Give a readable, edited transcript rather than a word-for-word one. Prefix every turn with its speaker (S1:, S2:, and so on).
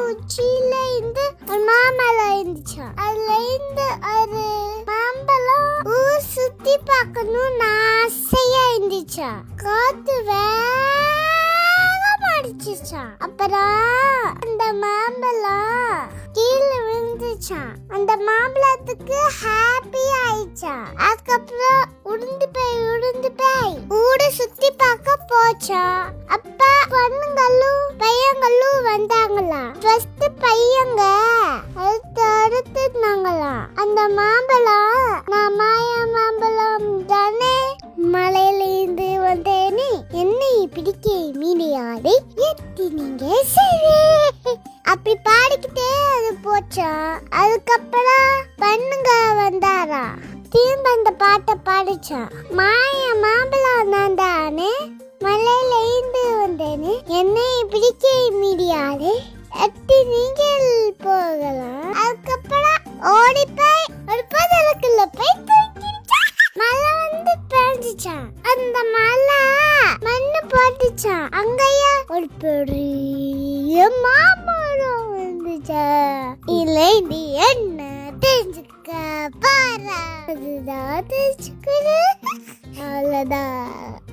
S1: உச்சியில இருந்து ஒரு மாமரம் இருந்துச்சா. அதுல இருந்து ஒரு மாம்பழம் ஊர் சுத்தி பார்க்கணும்னு ஆசையா இருந்துச்சா. காத்து வேகமா அடிச்சுச்சா. அப்புறம் அந்த மாம்பழம் கீழே விழுந்துச்சா. அந்த மாம்பழத்துக்கு ஹாப்பி ஆயிடுச்சா. அதுக்கப்புறம் உருண்டு போய் ஊட சுத்தி பார்க்க போச்சா. அப்ப பொண்ணுங்களும் பையங்களும் வந்தாங்களா. ஃபர்ஸ்ட் பையங்க அடுத்துனாங்களா. அந்த மாம்பழம் நான் மாயா மாம்பழம் தானே, மலையில இருந்து வந்தேனே, என்னை பிடிக்க மீனையாடி எத்தினீங்க சரி அப்படி பாடிக்கிட்டே அது போச்சா. அதுக்கப்புறம் பண்ணுங்க வந்தாரா. திரும்ப அந்த பாட்டை பாடிச்சா. மாயா மாம்பழம் நான் தானே, மலையில இருந்து வந்தேனே, என்னை பிடிக்க மீடியாது எட்டி நீங்கள் போகலாம். அதுக்கப்புறம் ஓடி போய் ஒரு பதலுக்குள்ள போய் தூக்கிடுச்சா. மழை வந்து பெஞ்சிச்சா. அந்த மழை மண்ணு போட்டுச்சா. அங்கேயா ஒரு பெரிய மாமரம் வந்துச்சா. இல்லை நீ என்ன தெரிஞ்சுக்க பாரு, அதுதான் தெரிஞ்சுக்கணும். அவ்வளோதான்.